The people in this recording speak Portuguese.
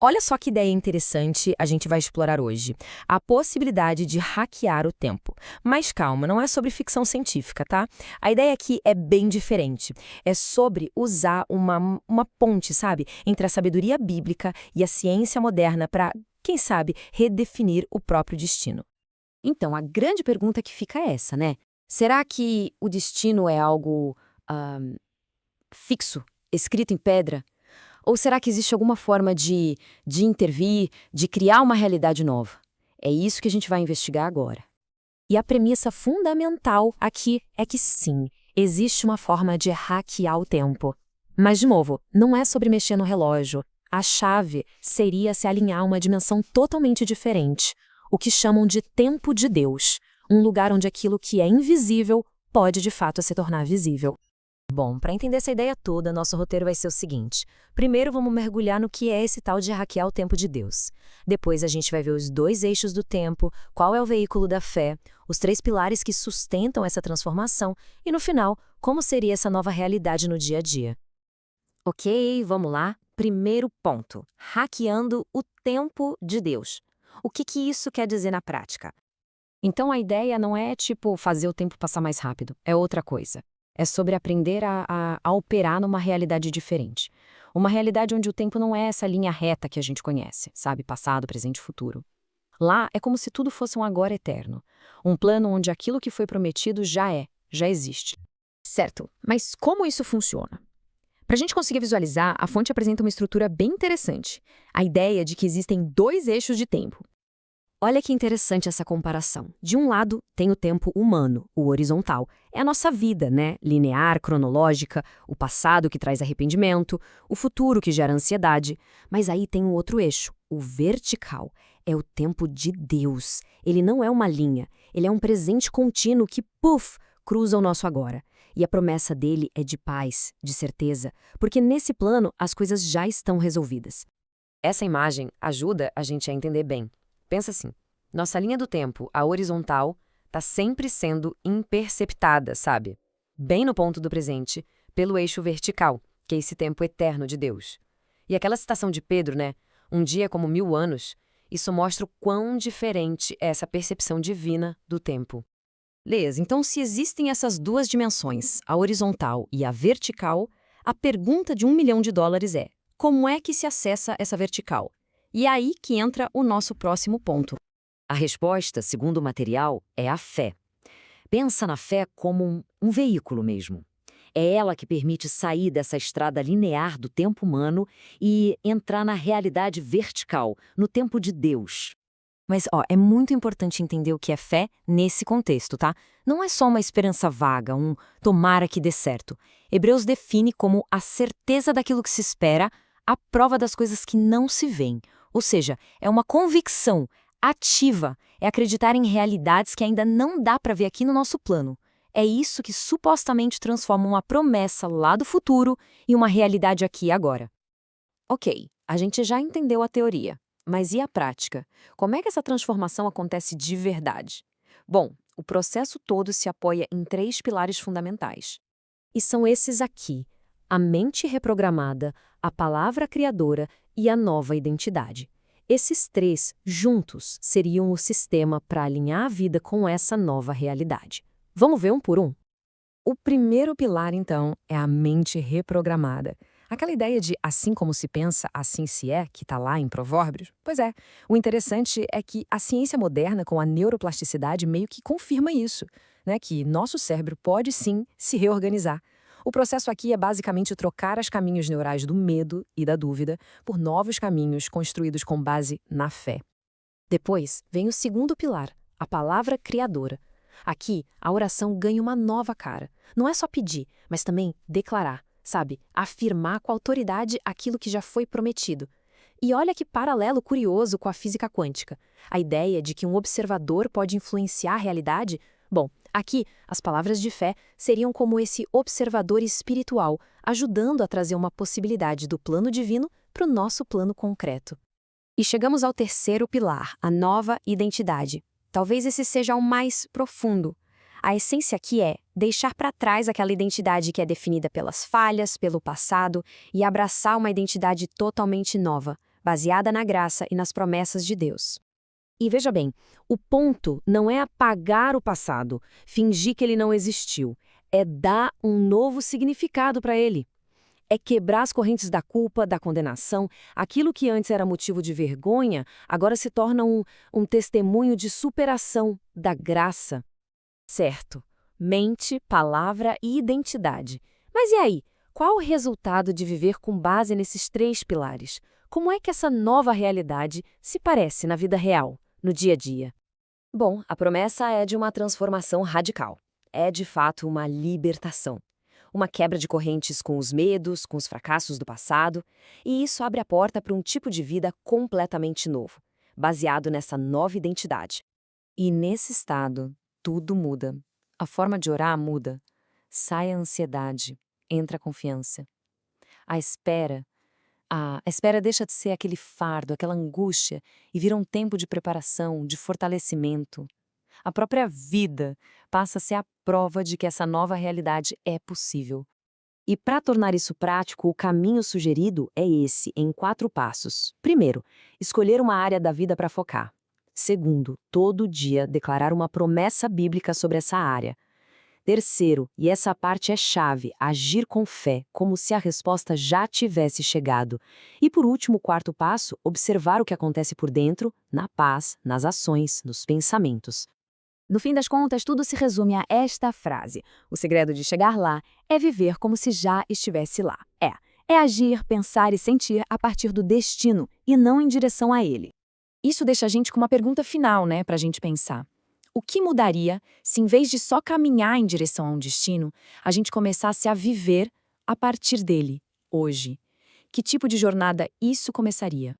Olha só que ideia interessante a gente vai explorar hoje. A possibilidade de hackear o tempo. Mas calma, não é sobre ficção científica, tá? A ideia aqui é bem diferente. É sobre usar uma ponte, sabe? Entre a sabedoria bíblica e a ciência moderna para, quem sabe, redefinir o próprio destino. Então, a grande pergunta que fica é essa, né? Será que o destino é algo fixo, escrito em pedra? Ou será que existe alguma forma de intervir, de criar uma realidade nova? É isso que a gente vai investigar agora. E a premissa fundamental aqui é que sim, existe uma forma de hackear o tempo. Mas, de novo, não é sobre mexer no relógio. A chave seria se alinhar a uma dimensão totalmente diferente, o que chamam de tempo de Deus, um lugar onde aquilo que é invisível pode de fato se tornar visível. Bom, para entender essa ideia toda, nosso roteiro vai ser o seguinte. Primeiro, vamos mergulhar no que é esse tal de hackear o tempo de Deus. Depois, a gente vai ver os dois eixos do tempo, qual é o veículo da fé, os três pilares que sustentam essa transformação e, no final, como seria essa nova realidade no dia a dia. Ok, vamos lá. Primeiro ponto: hackeando o tempo de Deus. O que isso quer dizer na prática? Então, a ideia não é, tipo, fazer o tempo passar mais rápido. É outra coisa. É sobre aprender a operar numa realidade diferente. Uma realidade onde o tempo não é essa linha reta que a gente conhece, sabe? Passado, presente e futuro. Lá é como se tudo fosse um agora eterno. Um plano onde aquilo que foi prometido já existe. Certo, mas como isso funciona? Para a gente conseguir visualizar, a fonte apresenta uma estrutura bem interessante. A ideia de que existem dois eixos de tempo. Olha que interessante essa comparação. De um lado, tem o tempo humano, o horizontal. É a nossa vida, né? Linear, cronológica, o passado que traz arrependimento, o futuro que gera ansiedade. Mas aí tem um outro eixo, o vertical. É o tempo de Deus. Ele não é uma linha, ele é um presente contínuo que, puf, cruza o nosso agora. E a promessa dele é de paz, de certeza, porque nesse plano as coisas já estão resolvidas. Essa imagem ajuda a gente a entender bem. Pensa assim, nossa linha do tempo, a horizontal, está sempre sendo imperceptada, sabe? Bem no ponto do presente, pelo eixo vertical, que é esse tempo eterno de Deus. E aquela citação de Pedro, né? Um dia é como 1000 anos, isso mostra o quão diferente é essa percepção divina do tempo. Beleza, então se existem essas duas dimensões, a horizontal e a vertical, a pergunta de $1 milhão é: como é que se acessa essa vertical? E é aí que entra o nosso próximo ponto. A resposta, segundo o material, é a fé. Pensa na fé como um veículo mesmo. É ela que permite sair dessa estrada linear do tempo humano e entrar na realidade vertical, no tempo de Deus. Mas, é muito importante entender o que é fé nesse contexto, tá? Não é só uma esperança vaga, um tomara que dê certo. Hebreus define como a certeza daquilo que se espera, a prova das coisas que não se veem. Ou seja, é uma convicção ativa, é acreditar em realidades que ainda não dá para ver aqui no nosso plano. É isso que supostamente transforma uma promessa lá do futuro em uma realidade aqui e agora. Ok, a gente já entendeu a teoria. Mas e a prática? Como é que essa transformação acontece de verdade? Bom, o processo todo se apoia em 3 pilares fundamentais. E são esses aqui: a mente reprogramada, a palavra criadora e a nova identidade. Esses 3, juntos, seriam o sistema para alinhar a vida com essa nova realidade. Vamos ver um por um? O primeiro pilar, então, é a mente reprogramada. Aquela ideia de assim como se pensa, assim se é, que está lá em Provérbios? Pois é, o interessante é que a ciência moderna com a neuroplasticidade meio que confirma isso, né? Que nosso cérebro pode sim se reorganizar. O processo aqui é basicamente trocar os caminhos neurais do medo e da dúvida por novos caminhos construídos com base na fé. Depois vem o segundo pilar, a palavra criadora. Aqui, a oração ganha uma nova cara. Não é só pedir, mas também declarar, sabe? Afirmar com autoridade aquilo que já foi prometido. E olha que paralelo curioso com a física quântica. A ideia de que um observador pode influenciar a realidade. Bom, aqui, as palavras de fé seriam como esse observador espiritual, ajudando a trazer uma possibilidade do plano divino para o nosso plano concreto. E chegamos ao terceiro pilar, a nova identidade. Talvez esse seja o mais profundo. A essência aqui é deixar para trás aquela identidade que é definida pelas falhas, pelo passado, e abraçar uma identidade totalmente nova, baseada na graça e nas promessas de Deus. E veja bem, o ponto não é apagar o passado, fingir que ele não existiu, é dar um novo significado para ele. É quebrar as correntes da culpa, da condenação, aquilo que antes era motivo de vergonha, agora se torna um testemunho de superação, da graça. Certo, mente, palavra e identidade. Mas e aí? Qual o resultado de viver com base nesses 3 pilares? Como é que essa nova realidade se parece na vida real, no dia a dia? Bom, a promessa é de uma transformação radical. É, de fato, uma libertação. Uma quebra de correntes com os medos, com os fracassos do passado, e isso abre a porta para um tipo de vida completamente novo, baseado nessa nova identidade. E nesse estado, tudo muda. A forma de orar muda. Sai a ansiedade, entra a confiança. A espera deixa de ser aquele fardo, aquela angústia, e vira um tempo de preparação, de fortalecimento. A própria vida passa a ser a prova de que essa nova realidade é possível. E para tornar isso prático, o caminho sugerido é esse, em 4 passos. Primeiro, escolher uma área da vida para focar. Segundo, todo dia declarar uma promessa bíblica sobre essa área. Terceiro, e essa parte é chave, agir com fé, como se a resposta já tivesse chegado. E por último, o 4º passo, observar o que acontece por dentro, na paz, nas ações, nos pensamentos. No fim das contas, tudo se resume a esta frase. O segredo de chegar lá é viver como se já estivesse lá. É agir, pensar e sentir a partir do destino e não em direção a ele. Isso deixa a gente com uma pergunta final, né, pra gente pensar. O que mudaria se, em vez de só caminhar em direção a um destino, a gente começasse a viver a partir dele, hoje? Que tipo de jornada isso começaria?